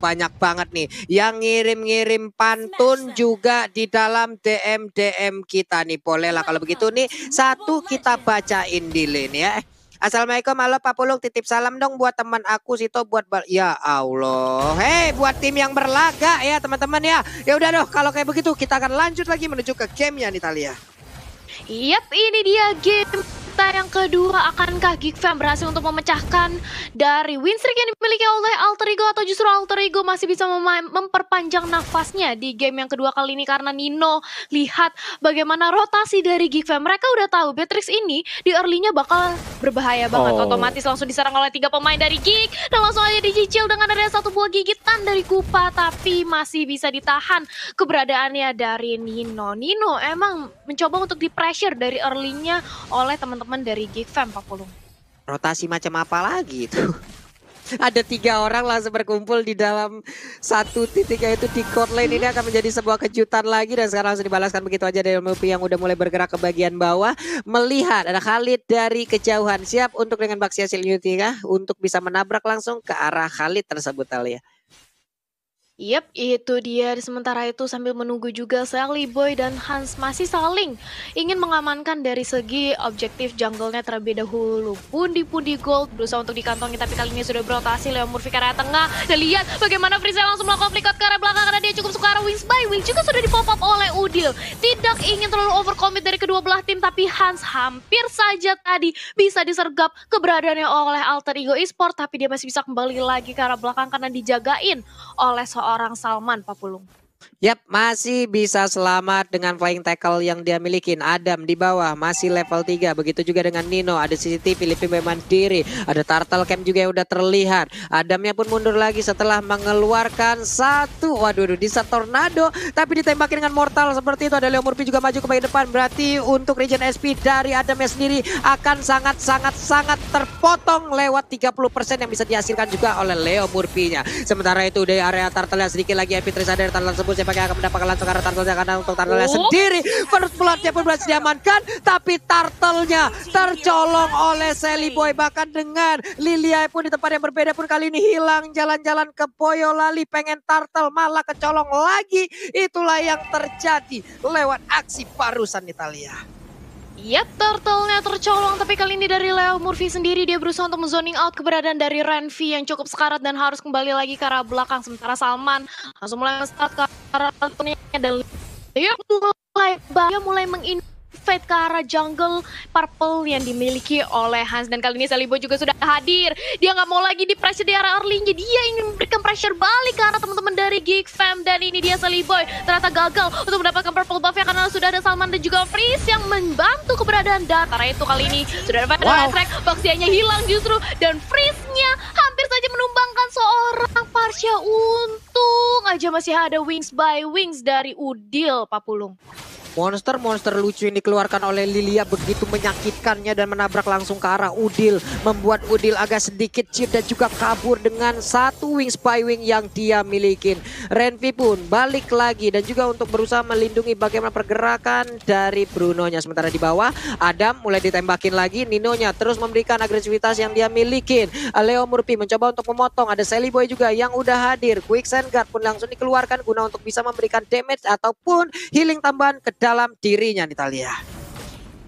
banyak banget nih yang ngirim-ngirim pantun juga di dalam DM kita nih. Bolehlah kalau begitu nih satu kita bacain dulu nih ya. Assalamualaikum, halo Pak Pulung, titip salam dong buat teman aku Sito buat ya Allah. Hei, buat tim yang berlaga ya teman-teman ya. Ya udah dong, kalau kayak begitu kita akan lanjut lagi menuju ke gamenya nih Talia. Yap, ini dia game kita yang kedua. Akankah Geek Fam berhasil untuk memecahkan dari win streak yang dimiliki oleh Alter Ego, atau justru Alter Ego masih bisa memperpanjang nafasnya di game yang kedua kali ini? Karena Nino lihat bagaimana rotasi dari Geek Fam. Mereka udah tahu Beatrix ini di early-nya bakal berbahaya banget. Otomatis langsung diserang oleh 3 pemain dari Geek dan langsung aja dicicil dengan ada satu buah gigitan dari Kupa, tapi masih bisa ditahan keberadaannya dari Nino. Nino emang mencoba untuk di-pressure dari early-nya oleh teman-teman dari Geek Fam, Pak Pulung. Rotasi macam apa lagi itu? Ada 3 orang langsung berkumpul di dalam satu titik, yaitu di court lane. Ini akan menjadi sebuah kejutan lagi dan sekarang langsung dibalaskan begitu aja dari Mulpi yang udah mulai bergerak ke bagian bawah. Melihat ada Khalid dari kejauhan, siap untuk dengan Baxia Silnyuti kah untuk bisa menabrak langsung ke arah Khalid tersebut Talia. Yap, itu dia. Sementara itu sambil menunggu juga Sally Boy dan Hans masih saling ingin mengamankan dari segi objektif jungle-nya terlebih dahulu. Pundi-pundi gold berusaha untuk dikantongi, tapi kali ini sudah berotasi Leo Murphy ke arah tengah. Dan lihat bagaimana Frieza langsung melakukan flick out ke arah belakang karena dia cukup suka arah Wings by Wings. Juga sudah di-pop up oleh Udil. Tidak ingin terlalu overcommit dari kedua belah tim, tapi Hans hampir saja tadi bisa disergap keberadaannya oleh Alter Ego Esport, tapi dia masih bisa kembali lagi ke arah belakang karena dijagain oleh seorang Salman, Pak Pulung. Yap, masih bisa selamat dengan flying tackle yang dia milikin. Adam di bawah masih level 3. Begitu juga dengan Nino. Ada CCTV, Living Mandiri. Ada Turtle Camp juga yang udah terlihat. Adamnya pun mundur lagi setelah mengeluarkan satu. Waduh, bisa tornado. Tapi ditembakin dengan mortal seperti itu. Ada Leo Murphy juga maju ke bagian depan. Berarti untuk Regen SP dari Adamnya sendiri akan sangat terpotong lewat 30% yang bisa dihasilkan juga oleh Leo Murphy-nya. Sementara itu dari area Turtle yang sedikit lagi MP Tracer dari Turtle tersebut. Siapa yang akan mendapatkan langsung karena Turtle-nya, karena untuk Turtle-nya sendiri first blood-nya pun berhasil diamankan, tapi Turtle-nya tercolong oleh Sally Boy. Bahkan dengan Lilia pun di tempat yang berbeda pun kali ini hilang jalan-jalan ke Boyolali, pengen Turtle malah kecolong lagi. Itulah yang terjadi lewat aksi barusan Italia. Yap, Turtle-nya tercolong, tapi kali ini dari Leo Murphy sendiri dia berusaha untuk zoning out keberadaan dari Renvi yang cukup sekarat dan harus kembali lagi ke arah belakang. Sementara Salman langsung mulai start ke arah Turtle-nya dan dia mulai menginvade ke arah jungle purple yang dimiliki oleh Hans. Dan kali ini Sally Boy juga sudah hadir. Dia nggak mau lagi di pressure di arah early, jadi dia ingin memberikan pressure balik ke arah teman-teman dari Geek Fam. Dan ini dia Sally Boy ternyata gagal untuk mendapatkan purple buff-nya karena sudah ada Salman dan juga Freeze yang membantu keberadaan Datara itu. Kali ini sudah ada track, Baxianya hilang justru, dan Freeze-nya hampir saja menumbangkan seorang Parsha. Untung aja masih ada Wings by Wings dari Udil, Pak Pulung. Monster lucu yang dikeluarkan oleh Lilia begitu menyakitkannya dan menabrak langsung ke arah Udil. Membuat Udil agak sedikit chip dan juga kabur dengan satu Wings by Wing yang dia milikin. Renvi pun balik lagi dan juga untuk berusaha melindungi bagaimana pergerakan dari Bruno-nya. Sementara di bawah Adam mulai ditembakin lagi. Nino-nya terus memberikan agresivitas yang dia milikin. Leo Murphy mencoba untuk memotong. Ada Sally Boy juga yang udah hadir. Quicksand Guard pun langsung dikeluarkan guna untuk bisa memberikan damage ataupun healing tambahan ke dalam dirinya Natalia.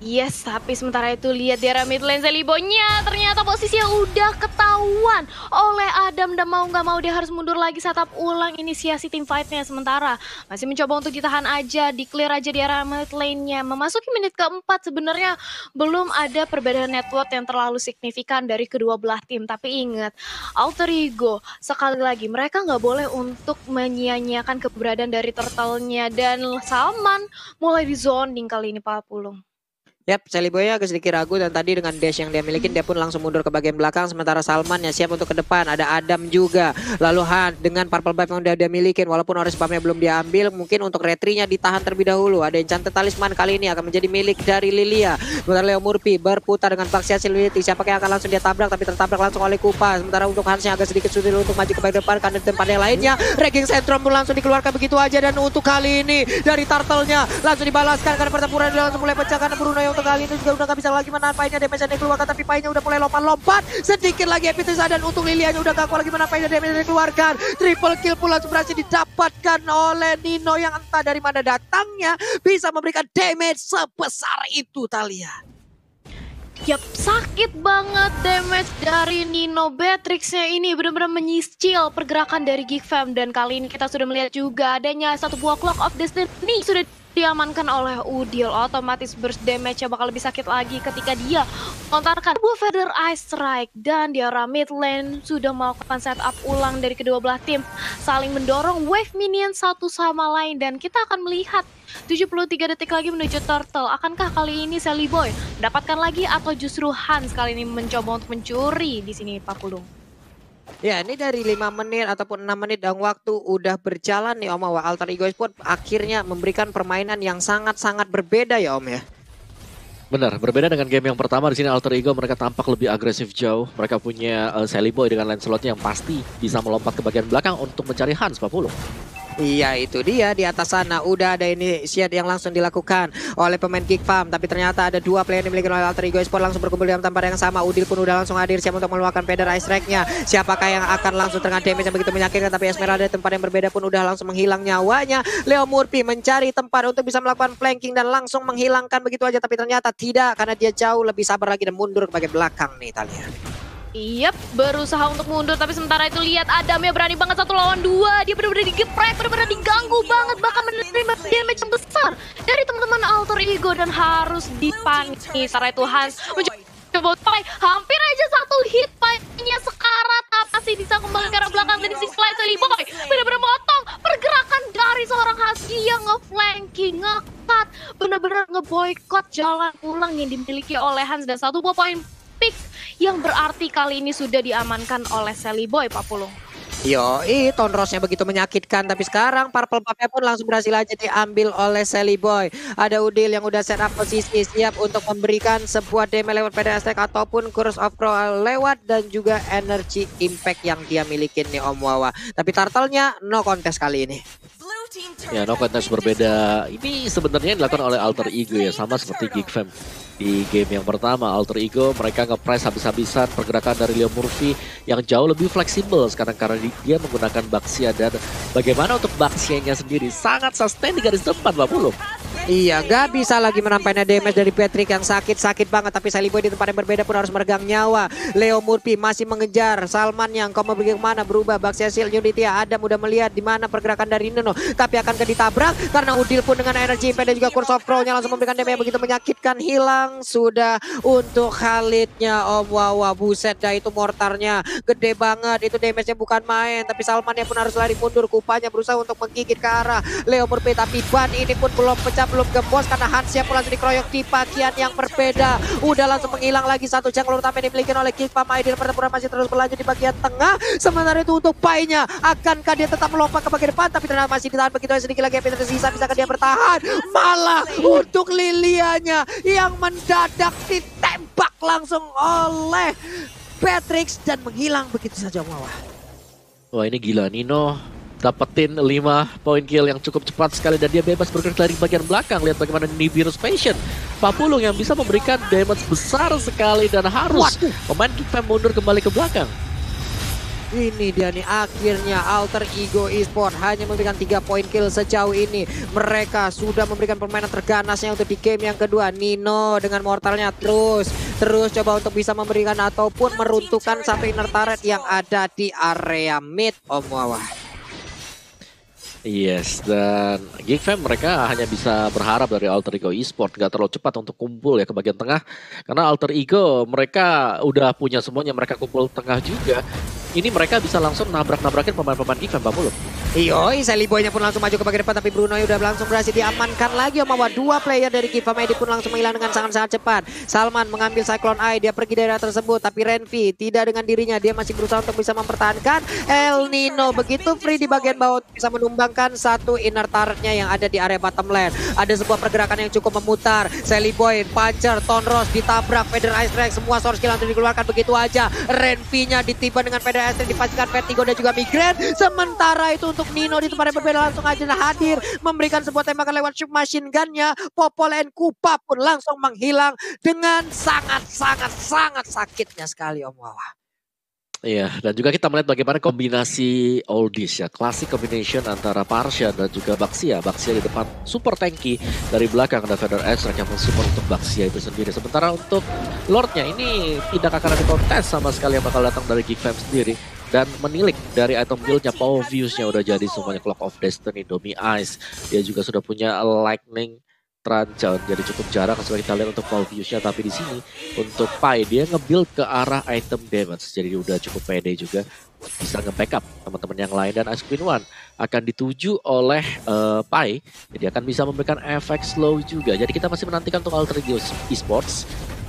Yes, tapi sementara itu lihat di arah mid lane Sally Boy-nya ternyata posisinya udah ketahuan oleh Adam dan mau nggak mau dia harus mundur lagi setup ulang inisiasi team fight-nya. Sementara masih mencoba untuk ditahan aja, di-clear aja di arah mid lane-nya. Memasuki menit keempat sebenarnya belum ada perbedaan network yang terlalu signifikan dari kedua belah tim. Tapi ingat, Alter Ego sekali lagi mereka nggak boleh untuk menyia-nyiakan keberadaan dari Turtle-nya. Dan Salman mulai di zoning kali ini, Pak Pulung. Yap, Sally Boy agak sedikit ragu dan tadi dengan dash yang dia miliki dia pun langsung mundur ke bagian belakang. Sementara Salman yang siap untuk ke depan. Ada Adam juga. Lalu Han dengan purple buff yang udah dia milikin. Walaupun orange buff-nya belum diambil, mungkin untuk retry-nya ditahan terlebih dahulu. Ada Enchanted Talisman kali ini akan menjadi milik dari Lilia. Sementara Leo Murphy berputar dengan Baxia Silhouette. Siapa yang akan langsung dia tabrak, tapi tertabrak langsung oleh Kupa. Sementara untuk Hans yang agak sedikit sulit untuk maju ke bagian depan karena di tempat yang lainnya. Raging Centrum pun langsung dikeluarkan begitu aja. Dan untuk kali ini dari Turtle-nya langsung dibalaskan karena pertempuran langsung mulai pecah karena Bruno yang untuk kali ini juga udah gak bisa lagi menahan Painnya, damage-nya dikeluarkan tapi Painnya udah mulai lompat-lompat. Sedikit lagi Epitesa dan untuk Lilianya udah gak kuat lagi menahan Painnya, damage-nya dikeluarkan. Triple kill pula berhasil didapatkan oleh Nino yang entah dari mana datangnya bisa memberikan damage sebesar itu, Thalia. Yap, sakit banget damage dari Nino. Beatrix-nya ini benar-benar menyicil pergerakan dari Geek Fam. Dan kali ini kita sudah melihat juga adanya satu buah Clock of Destiny sudah diamankan oleh Udil. Otomatis burst damage-nya bakal lebih sakit lagi ketika dia melontarkan buah Feather Ice Strike. Dan di arah mid lane sudah melakukan setup ulang dari kedua belah tim, saling mendorong wave minion satu sama lain. Dan kita akan melihat 73 detik lagi menuju Turtle. Akankah kali ini Sally Boy mendapatkan lagi atau justru Hans kali ini mencoba untuk mencuri di sini Pak Pulung? Ya, ini dari 5 menit ataupun 6 menit dan waktu udah berjalan nih Om Awa. Alter Ego Esports akhirnya memberikan permainan yang sangat-sangat berbeda ya Om ya. Benar, berbeda dengan game yang pertama. Di sini Alter Ego mereka tampak lebih agresif jauh. Mereka punya Sally Boy dengan Lancelotnya yang pasti bisa melompat ke bagian belakang untuk mencari Hans, Pak Pulung. Iya, itu dia di atas sana udah ada inisiat yang langsung dilakukan oleh pemain Geek Fam. Tapi ternyata ada dua player yang dimiliki oleh Alter Ego Esports langsung berkumpul dalam tempat yang sama. Udil pun udah langsung hadir siap untuk mengeluarkan Feather Ice Strike-nya. Siapakah yang akan langsung terkena damage yang begitu menyakitkan. Tapi Esmeralda di tempat yang berbeda pun udah langsung menghilang nyawanya. Leo Murphy mencari tempat untuk bisa melakukan flanking dan langsung menghilangkan begitu aja. Tapi ternyata tidak, karena dia jauh lebih sabar lagi dan mundur ke bagian belakang nih Thalia. Yap, berusaha untuk mundur tapi sementara itu lihat Adam ya berani banget 1 lawan 2. Dia benar-benar digeprek, benar-benar diganggu banget, bahkan menerima damage yang besar dari teman-teman Alter Ego dan harus dipanis. Setelah itu Hans mencoba hampir aja 1 hit Pai-nya sekarat tapi masih bisa kembali ke arah belakang dari si Sally Boy. Benar-benar motong pergerakan dari seorang Husky yang nge-flanking, nge-cut, benar-benar nge-boycott jalan pulang yang dimiliki oleh Hans dan 1 buah poin pick yang berarti kali ini sudah diamankan oleh Sally Boy, Pak Pulung. Yoi, Tonrosnya begitu menyakitkan. Tapi sekarang Purple Buff-nya pun langsung berhasil aja diambil oleh Sally Boy. Ada Udil yang udah set up posisi siap untuk memberikan sebuah damage lewat Feather Ice Strike ataupun Curse of Crow lewat. Dan juga Energy Impact yang dia miliki nih Om Wawa. Tapi Turtle-nya no contest kali ini. Ya, no contest berbeda. Ini sebenarnya dilakukan oleh Alter Ego ya, sama seperti Geek Fam. Di game yang pertama, Alter Ego mereka nge-press habis-habisan pergerakan dari Leo Murphy yang jauh lebih fleksibel sekarang karena dia menggunakan Baxia. Dan bagaimana untuk Baxianya sendiri sangat sustain di garis depan, Pak Pulung. Iya, gak bisa lagi menampaikan damage dari Patrick yang sakit-sakit banget. Tapi Sally Boy di tempat yang berbeda pun harus meregang nyawa. Leo Murphy masih mengejar Salman yang kau mau pergi kemana berubah. Baxia Shield Unity Adam udah melihat di mana pergerakan dari Nino. Tapi akan ditabrak karena Udil pun dengan energi impact dan juga Curse of Crow-nya langsung memberikan damage yang begitu menyakitkan. Hilang sudah untuk Khalidnya Om Wawa. Buset dah, itu mortarnya gede banget. Itu damage-nya bukan main. Tapi Salmannya pun harus lari mundur. Kupanya berusaha untuk menggigit ke arah Leo Murphy. Tapi ban ini pun belum pecah, belum gembos karena Hansnya pun langsung dikeroyok di bagian yang berbeda. Udah langsung menghilang lagi satu jungle utama yang dimiliki oleh Geek Fam. Ideal pertempuran masih terus berlanjut di bagian tengah. Sementara itu untuk Pai-nya, akankah dia tetap melompat ke bagian depan? Tapi ternyata masih ditahan begitu sedikit lagi yang tersisa. Bisakah dia bertahan? Malah untuk Lilianya yang mendadak ditembak langsung oleh Patrick dan menghilang begitu saja Wawa. Wah, ini gila, Nino dapetin 5 poin kill yang cukup cepat sekali dan dia bebas bergerak dari bagian belakang. Lihat bagaimana Nibiru's Passion, Pak Pulung yang bisa memberikan damage besar sekali dan harus pemain Geek Fam mundur kembali ke belakang. Ini dia nih akhirnya Alter Ego Esports hanya memberikan 3 poin kill sejauh ini. Mereka sudah memberikan permainan terganasnya untuk di game yang kedua. Nino dengan mortalnya terus coba untuk bisa memberikan ataupun meruntuhkan sampai inner turret yang ada di area mid Om Wawa. Yes, dan Geek Fam mereka hanya bisa berharap dari Alter Ego Esports gak terlalu cepat untuk kumpul ya ke bagian tengah. Karena Alter Ego mereka udah punya semuanya, mereka kumpul tengah juga. Ini mereka bisa langsung nabrak-nabrakin pemain-pemain Geek Fam, Pak Pulung. Yoi, Sally Boy-nya pun langsung maju ke bagian depan, tapi Bruno udah langsung berhasil diamankan lagi Om Wawa. 2 player dari Geek Fam pun langsung menghilang dengan sangat-sangat cepat. Salman mengambil Cyclone Eye, dia pergi dari arah tersebut, tapi Renvi tidak dengan dirinya, dia masih berusaha untuk bisa mempertahankan El Nino. Begitu free di bagian bawah bisa menumbangkan satu inner turretnya yang ada di area bottom lane. Ada sebuah pergerakan yang cukup memutar. Sally Boy, Puncher, Tonros ditabrak, Feather Ice Strike, semua source skill langsung dikeluarkan begitu aja. Renvi-nya ditiba dengan Feather Ice Strike, dipastikan Vertigo dan juga Migraine. Sementara itu untuk untuk Nino di tempat yang berbeda langsung aja hadir, memberikan sebuah tembakan lewat submachine gun-nya. Popol and Kupa pun langsung menghilang dengan sangat sakitnya sekali Om Wawa. Iya, dan juga kita melihat bagaimana kombinasi oldies ya, classic combination antara Parsha dan juga Baxia. Baxia di depan super tanky, dari belakang ada Feather X yang mensupport untuk Baxia itu sendiri. Sementara untuk Lordnya ini tidak akan ada kontes sama sekali yang bakal datang dari Geek Fam sendiri. Dan menilik dari item build-nya, Power Views-nya udah jadi semuanya, Clock of Destiny, Domi Ice. Dia juga sudah punya Lightning Tranca, jadi cukup jarang seperti kita lihat untuk Power Views-nya. Tapi di sini untuk Pai dia nge-build ke arah item damage, jadi udah cukup pede juga bisa nge-backup teman-teman yang lain. Dan Ice Queen One akan dituju oleh Pai, jadi akan bisa memberikan efek slow juga. Jadi kita masih menantikan untuk Alter Ego Esports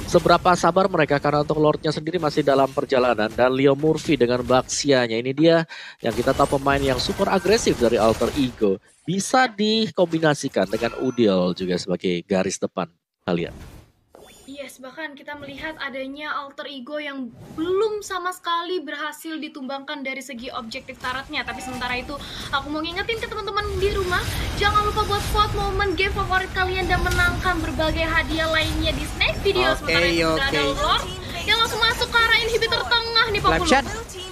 seberapa sabar mereka, karena untuk Lordnya sendiri masih dalam perjalanan. Dan Leo Murphy dengan Baxianya, ini dia yang kita tahu pemain yang super agresif dari Alter Ego, bisa dikombinasikan dengan Udil juga sebagai garis depan kalian. Yes, bahkan kita melihat adanya Alter Ego yang belum sama sekali berhasil ditumbangkan dari segi objektif tarotnya. Tapi sementara itu, aku mau ngingetin ke teman-teman di rumah, jangan lupa buat vote momen game favorit kalian dan menangkan berbagai hadiah lainnya di next video. Sementara itu sudah ada Lord yang langsung masuk ke arah inhibitor tengah nih Pak.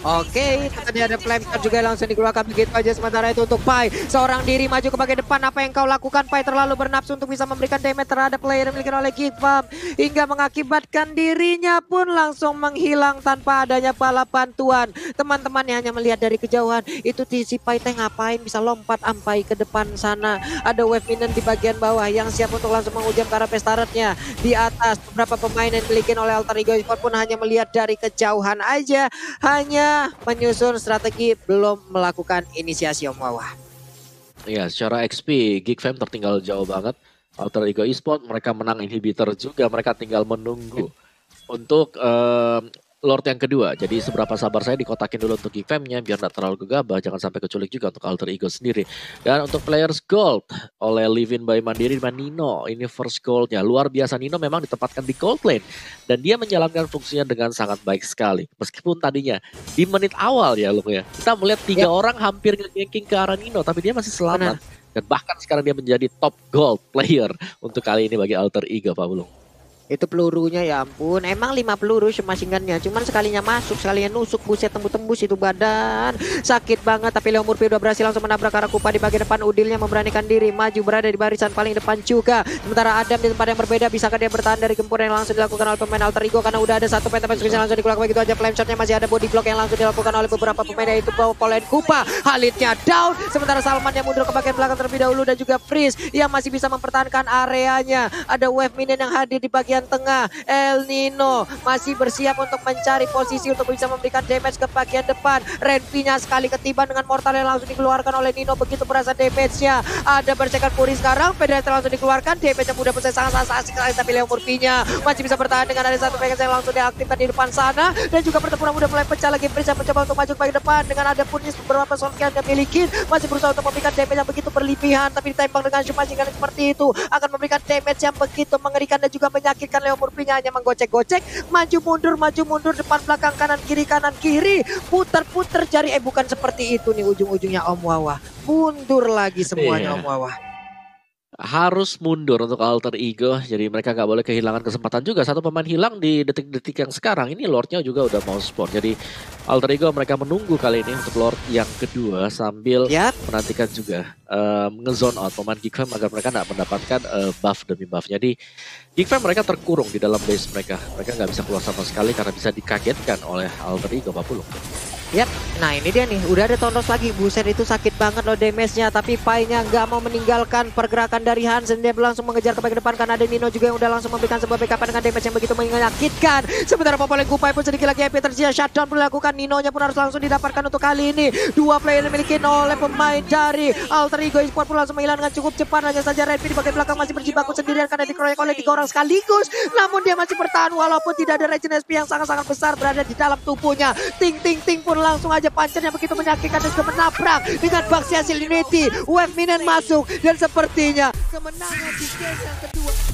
Oke, tadi ada flame shot juga langsung dikeluarkan begitu aja. Sementara itu untuk Pai, seorang diri maju ke bagian depan. Apa yang kau lakukan Pai? Terlalu bernafsu untuk bisa memberikan damage terhadap player yang dimiliki oleh Geek Fam, hingga mengakibatkan dirinya pun langsung menghilang tanpa adanya pala bantuan. Teman-teman hanya melihat dari kejauhan, itu si Pai teh ngapain bisa lompat ampai ke depan sana. Ada wave minion di bagian bawah yang siap untuk langsung menghujam ke arah pestaretnya. Di atas beberapa pemain yang dimiliki oleh Alter Ego Esports pun hanya melihat dari kejauhan aja, hanya menyusun strategi, belum melakukan inisiasi Om Wawa. Iya, secara XP Geek Fam tertinggal jauh banget. Alter Ego Esports mereka menang inhibitor juga, mereka tinggal menunggu untuk Lord yang kedua. Jadi seberapa sabar saya dikotakin dulu untuk Geek Fam-nya biar tidak terlalu gegabah, jangan sampai keculik juga untuk Alter Ego sendiri. Dan untuk players gold oleh Livin by Mandiri dan Nino, ini first goldnya luar biasa. Nino memang ditempatkan di gold lane dan dia menjalankan fungsinya dengan sangat baik sekali. Meskipun tadinya di menit awal ya Lung ya, kita melihat tiga orang hampir nge-ganking ke arah Nino, tapi dia masih selamat. Dan bahkan sekarang dia menjadi top gold player untuk kali ini bagi Alter Ego, Pak Bulung. Itu pelurunya ya ampun, emang 5 peluru semasingannya, cuman sekalinya masuk, sekalinya nusuk, buset tembus-tembus itu badan. Sakit banget, tapi Leo Murphy udah berhasil langsung menabrak arah Kupa di bagian depan. Udilnya memberanikan diri, maju berada di barisan paling depan juga. Sementara Adam di tempat yang berbeda, bisakah dia bertahan dari gempuran yang langsung dilakukan oleh pemain Alter Ego, karena udah ada satu pemain yang langsung dikeluarkan begitu aja. Flame shotnya masih ada, body block yang langsung dilakukan oleh beberapa pemain, yaitu Polen Kupa. Halitnya down, sementara Salman yang mundur ke bagian belakang terlebih dahulu, dan juga Freeze yang masih bisa mempertahankan areanya. Ada wave minion yang hadir di bagian tengah. El Nino masih bersiap untuk mencari posisi untuk bisa memberikan damage ke bagian depan. Renfinya sekali ketiban dengan mortal yang langsung dikeluarkan oleh Nino, begitu berasa damage-nya. Ada bercekan Fury sekarang, Federation langsung dikeluarkan, damage-nya mudah selesai sangat asik sekali, tapi Leo Murphy-nya masih bisa bertahan dengan ada satu Vegas yang langsung diaktifkan di depan sana. Dan juga pertempuran udah mulai pecah lagi. Prince yang mencoba untuk maju ke bagian depan dengan ada Punis beberapa soul yang dia miliki, masih berusaha untuk memberikan damage yang begitu berlebihan, tapi ditembak dengan shumacing seperti itu akan memberikan damage yang begitu mengerikan dan juga menyakitkan. Leo Murphy-nya hanya menggocek-gocek, maju mundur, depan belakang, kanan kiri, putar-putar jari. Bukan seperti itu nih ujung-ujungnya Om Wawa. Mundur lagi semuanya Om Wawa. Harus mundur untuk Alter Ego, jadi mereka nggak boleh kehilangan kesempatan juga. Satu pemain hilang di detik-detik yang sekarang ini, Lordnya juga udah mau spawn. Jadi Alter Ego mereka menunggu kali ini untuk Lord yang kedua sambil menantikan juga nge-zone out pemain Geek Fam agar mereka nggak mendapatkan buff demi buff. Jadi Geek Fam mereka terkurung di dalam base mereka. Mereka nggak bisa keluar sama sekali karena bisa dikagetkan oleh Alter Ego, Pak Pulung. Yap, nah ini dia nih, udah ada Tondos lagi. Buset, itu sakit banget loh damage-nya. Tapi Pai-nya nggak mau meninggalkan pergerakan dari Hansen. Dia langsung mengejar ke bagian depan karena ada Nino juga yang udah langsung memberikan sebuah backup dengan damage yang begitu menyakitkan. Sementara Popolen Kupai pun sedikit lagi happy terjadi. Shutdown pun dilakukan, Nino-nya pun harus langsung didapatkan untuk kali ini. Dua player yang dimiliki oleh pemain dari Alter Ego Esports pun langsung menghilang dengan cukup cepat. Hanya saja Redmi di bagian belakang masih berjibaku sendirian karena dikeroyok oleh 3 orang sekaligus. Namun dia masih bertahan walaupun tidak ada regen SP yang sangat-sangat besar berada di dalam tubuhnya. Ting pun langsung aja pancen yang begitu menyakitkan dan juga menabrak dengan Baxia hasil Unity. Wave minion masuk dan sepertinya kemenangan di game yang kedua.